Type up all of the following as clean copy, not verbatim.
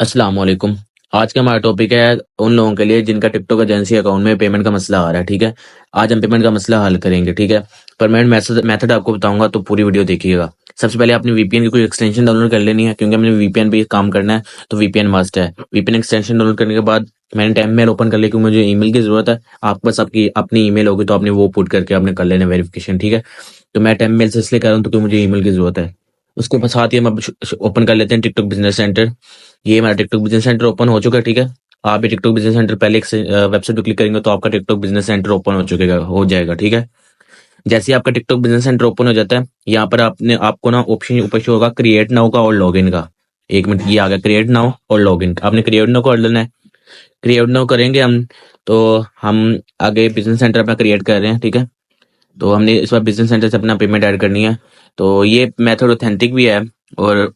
अस्सलाम वालेकुम। आज का हमारा टॉपिक है उन लोगों के लिए जिनका टिकटॉक एजेंसी अकाउंट में पेमेंट का मसला आ रहा है। ठीक है, आज हम पेमेंट का मसला हल करेंगे। ठीक है, पर मैं मेथड आपको बताऊंगा, तो पूरी वीडियो देखिएगा। सबसे पहले आपने वीपीएन की कोई एक्सटेंशन डाउनलोड कर लेनी है, क्योंकि हमने वीपीएन पे काम करना है, तो वीपीएन मस्ट है। वीपीएन एक्सटेंशन डाउनलोड करने के बाद मैंने टैब मेल ओपन कर लिया, क्योंकि मुझे ईमेल की जरूरत है। आपके पास आपकी अपनी ईमेल होगी तो आपने वो पुट करके आपने कर लेना वेरिफिकेशन। ठीक है, तो मैं टैब मेल से इसलिए कर रहा हूँ तो क्योंकि मुझे ईमेल की जरूरत है। उसके बाद साथ ही हम ओपन कर लेते हैं टिकटॉक बिजनेस सेंटर। ये हमारा टिकटॉक बिजनेस सेंटर ओपन हो चुका है। ठीक है, आप भी टिकटॉक बिजनेस सेंटर पहले एक वेबसाइट पर क्लिक करेंगे तो आपका टिकटॉक बिजनेस सेंटर ओपन हो जाएगा। ठीक है, जैसे ही आपका टिकटॉक बिजनेस सेंटर ओपन हो जाता है, यहाँ पर आपको ना ऑप्शन ऊपर शो होगा क्रिएट नाउ का और लॉगिन का। एक मिनट, ये आ गया क्रिएट नाउ और लॉगिन। आपने क्रिएट नाउ कर लेना है। क्रिएट नाउ करेंगे हम, तो हम आगे बिजनेस सेंटर अपना क्रिएट कर रहे हैं। ठीक है, तो हमने इस बार बिजनेस सेंटर से अपना पेमेंट ऐड करनी है। तो ये मेथड ऑथेंटिक भी है और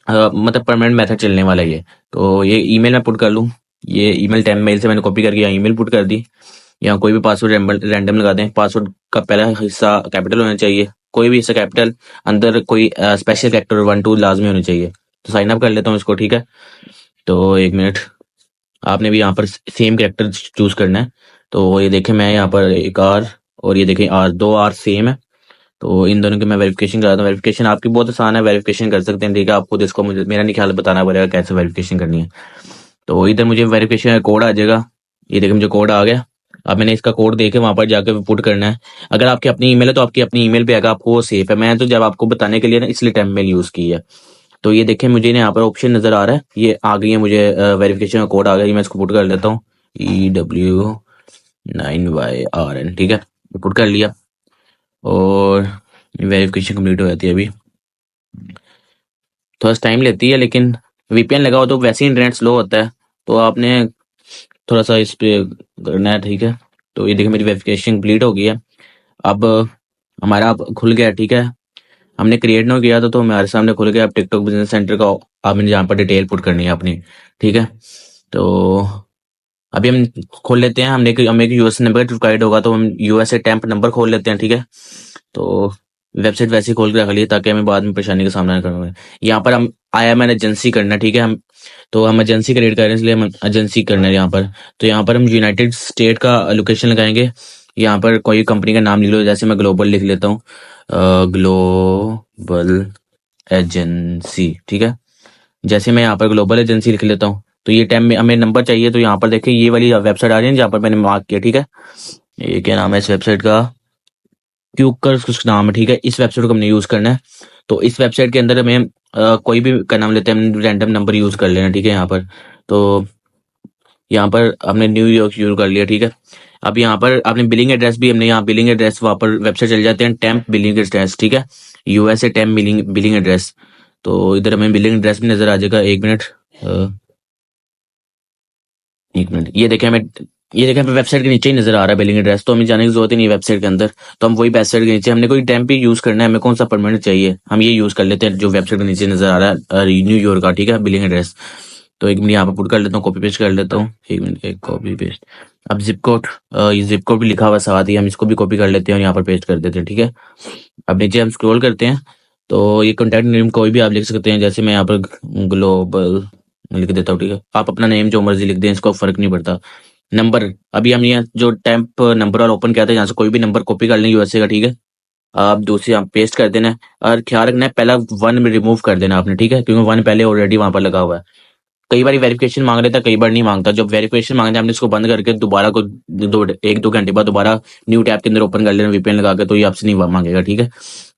मतलब परमानेंट मेथड चलने वाला है ये। तो ये ईमेल मैं पुट कर लूँ। ये ईमेल टेम मेल से मैंने कॉपी करके यहाँ ईमेल पुट कर दी। यहाँ कोई भी पासवर्ड रैंडम लगा दें। पासवर्ड का पहला हिस्सा कैपिटल होना चाहिए, कोई भी हिस्सा कैपिटल, अंदर कोई स्पेशल कैरेक्टर 1 2 लाजमी होने चाहिए। तो साइन अप कर लेता हूँ इसको। ठीक है, तो एक मिनट, आपने भी यहाँ पर सेम कैरेक्टर चूज करना है। तो ये देखें, मैं यहाँ पर एक आर और ये देखें आर, दो आर सेम है। तो इन दोनों की मैं वेरिफिकेशन कराता हूँ। वेरिफिकेशन आपकी बहुत आसान है, वेरिफिकेशन कर सकते हैं। ठीक है, आप खुद इसको मुझे मेरा नहीं ख्याल बताना पड़ेगा कैसे वेरिफिकेशन करनी है। तो इधर मुझे वेरिफिकेशन का कोड आ जाएगा। ये देखिए मुझे कोड आ गया। अब मैंने इसका कोड देके वहां पर जाकर पुट करना है। अगर आपकी अपनी ईमेल है तो आपकी अपनी ईमेल पे आएगा, आपको वो सेफ है। मैं तो जब आपको बताने के लिए ना इसलिए टेम्प मेल यूज की है। तो ये देखें, मुझे यहाँ पर ऑप्शन नजर आ रहा है, ये आ गई है मुझे वेरिफिकेशन का कोड आ गया। ये मैं इसको पुट कर लेता हूँ, EW9YRN। ठीक है, पुट कर लिया और वेरिफिकेशन कंप्लीट हो जाती है। अभी थोड़ा टाइम लेती है, लेकिन वीपीएन लगाओ तो वैसे ही इंटरनेट स्लो होता है, तो आपने थोड़ा सा इस पे करना है। ठीक है, तो ये देखिए मेरी वेरिफिकेशन कंप्लीट हो गई है। अब हमारा अब खुल गया। ठीक है, हमने क्रिएट ना किया था तो हमारे सामने खुल गया। अब टिकटॉक बिजनेस सेंटर का आपने यहाँ पर डिटेल पुट करनी है अपनी। ठीक है, तो अभी हम खोल लेते हैं। हमें एक यूएस नंबर रिक्वायर्ड होगा, तो हम यूएसए टैंप नंबर खोल लेते हैं। ठीक है, तो वेबसाइट वैसे ही खोल के रख ली ताकि हमें बाद में परेशानी का सामना करना पड़े। यहाँ पर हम आया मैंने एजेंसी करना। ठीक है, हम एजेंसी क्रिएट कर रहे हैं, इसलिए हम एजेंसी करना है यहाँ पर। तो यहाँ पर हम यूनाइटेड स्टेट का लोकेशन लगाएंगे। यहाँ पर कोई कंपनी का नाम लिख लो, जैसे मैं ग्लोबल लिख लेता हूँ, ग्लोबल एजेंसी। ठीक है, जैसे मैं यहाँ पर ग्लोबल एजेंसी लिख लेता हूँ, तो ये टाइम में हमें नंबर चाहिए। तो यहाँ पर देखिए ये वाली वेबसाइट आ रही है जहाँ पर मैंने मार्क किया। ठीक है, ये क्या नाम है इस वेबसाइट का, क्यूकर कुछ नाम है। ठीक है, इस वेबसाइट को हमने यूज करना है। तो इस वेबसाइट के अंदर हमें कोई भी का नाम लेते हैं, हम रैंडम नंबर यूज कर लेना। ठीक है, यहाँ पर तो यहाँ पर हमने न्यूयॉर्क यूज कर लिया। ठीक है, अब यहाँ पर आपने बिलिंग एड्रेस भी, हमने यहाँ बिलिंग एड्रेस वहाँ पर वेबसाइट चल जाते हैं, टेम्प बिलिंग एड्रेस। ठीक है, यूएसए टेम्प बिलिंग एड्रेस। तो इधर हमें बिलिंग एड्रेस भी नजर आ जाएगा। एक मिनट, एक मिनट, ये देखें हमें वेबसाइट के नीचे ही नजर आ रहा है बिलिंग एड्रेस, तो हमें जाने की जरूरत ही नहीं है वेबसाइट के अंदर। तो हम वही वेबसाइट के नीचे, हमने कोई टेम्प ही यूज करना है, हमें कौन सा परमानेंट चाहिए, हम ये यूज कर लेते हैं जो वेबसाइट के नीचे नजर आ रहा है, न्यूयॉर्क का। ठीक है, बिलिंग एड्रेस। तो एक मिनट यहाँ पर पुट कर लेता हूँ, कॉपी पेस्ट कर लेता हूँ। एक मिनट, एक कॉपी पेस्ट। अब जिप कोड, ये जिप कोड भी लिखा हुआ है साथ ही, हम इसको भी कॉपी कर लेते हैं और यहाँ पर पेस्ट कर देते हैं। ठीक है, अब नीचे हम स्क्रॉल करते हैं, तो ये कॉन्टैक्ट नेम कोई भी आप लिख सकते हैं, जैसे मैं यहाँ पर ग्लोबल लिख देता हूँ। ठीक है, आप अपना नेम जो मर्जी लिख दें, इसको फर्क नहीं पड़ता। नंबर, अभी हम यहाँ जो टेम्प नंबर वाला ओपन किया था, यहाँ से कोई भी नंबर कॉपी कर लें यूएसए का। ठीक है, आप दूसरी आप पेस्ट कर देना है, और ख्याल रखना है पहला 1 में रिमूव कर देना आपने। ठीक है, क्योंकि 1 पहले ऑलरेडी वहां पर लगा हुआ है। कई बार वेरिफिकेशन मांग लेता है, कई बार नहीं मांगता। जब वेरिफिकेशन मांगते हैं हमने इसको बंद करके दोबारा को 1 2 घंटे बाद दोबारा न्यू टैब के अंदर ओपन कर लेना वीपीएन लगा के, तो ये आपसे नहीं मांगेगा। ठीक है,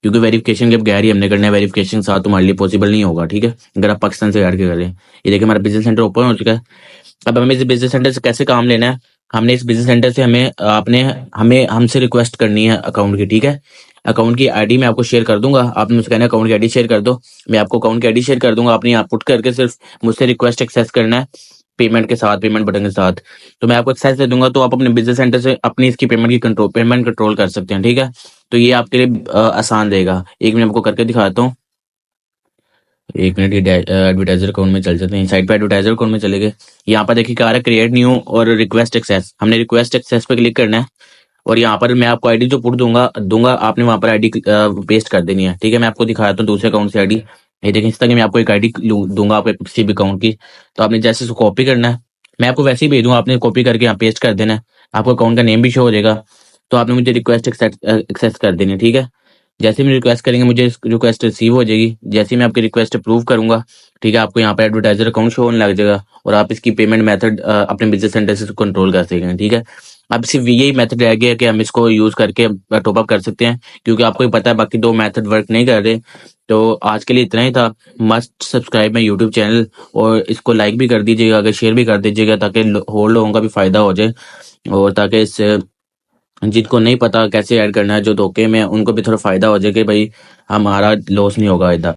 क्योंकि वेरिफिकेशन के बगैर ही हमने करना है, वेरिफिकेशन के साथ तुम्हारे लिए पॉसिबल नहीं होगा। ठीक है, अगर आप पाकिस्तान से ऐड के करें। ये देखिए हमारा बिजनेस सेंटर ओपन हो चुका है। अब हमें इस बिजनेस सेंटर से कैसे काम लेना है, हमने इस बिजनेस सेंटर से हमें आपने हमें हमसे रिक्वेस्ट करनी है अकाउंट की। ठीक है, अकाउंट की आईडी मैं आपको शेयर कर दूंगा, आपने मुझसे कहना है अकाउंट की आईडी शेयर कर दो, मैं आपको अकाउंट की आईडी शेयर कर दूंगा। आपने यहाँ पुट करके सिर्फ मुझसे रिक्वेस्ट एक्सेस करना है, पेमेंट के साथ, पेमेंट बटन के साथ। तो मैं आपको एक्सेस दे दूंगा, तो आप अपने बिजनेस सेंटर से अपनी इसकी पेमेंट कंट्रोल कर सकते हैं। ठीक है, तो ये आपके लिए आसान रहेगा। एक मिनट आपको करके दिखाता हूँ। एक मिनट, ये एडवर्टाइजर अकाउंट में चल जाते हैं, साइड पे एडवर्टाइजर अकाउंट में चले गए। यहाँ पर देखिए क्या आ रहा है, क्रिएट न्यू और रिक्वेस्ट एक्सेस। हमने रिक्वेस्ट एक्सेस पे क्लिक करना है, और यहाँ पर मैं आपको आईडी जो पुट दूंगा दूंगा आपने वहां पर आईडी पेस्ट कर देनी है। ठीक है, मैं आपको दिखाता हूँ दूसरे अकाउंट से आईडी। ये देखें, इस तरह की मैं आपको एक आईडी दूंगा आपके किसी भी अकाउंट की, तो आपने जैसे इसको कॉपी करना है, मैं आपको वैसे ही भेजूंगा, आपने कॉपी करके यहाँ पेस्ट कर देना है, आपको अकाउंट का नेम भी शो हो जाएगा। तो आपने मुझे रिक्वेस्ट एक्सेस कर देनी है, ठीक है। जैसे ही मुझे रिक्वेस्ट करेंगे, मुझे रिक्वेस्ट रिसीव हो जाएगी। जैसे ही मैं आपकी रिक्वेस्ट अप्रूव करूंगा, ठीक है, आपको यहाँ पर एडवर्टाइजर अकाउंट शो होने लग जाएगा और आप इसकी पेमेंट मेथड अपने बिजनेस सेंटर से कंट्रोल कर सकेंगे, ठीक है। अब सिर्फ यही मेथड रह गया कि हम इसको यूज करके टॉप अप कर सकते हैं, क्योंकि आपको ही पता है बाकी दो मेथड वर्क नहीं कर रहे। तो आज के लिए इतना ही था। Must subscribe my YouTube channel और इसको लाइक भी कर दीजिएगा, अगर शेयर भी कर दीजिएगा, ताकि और लोगों का भी फायदा हो जाए, और ताकि इससे जिनको नहीं पता कैसे ऐड करना है, जो धोखे में, उनको भी थोड़ा फायदा हो जाए कि भाई हमारा लॉस नहीं होगा इधर।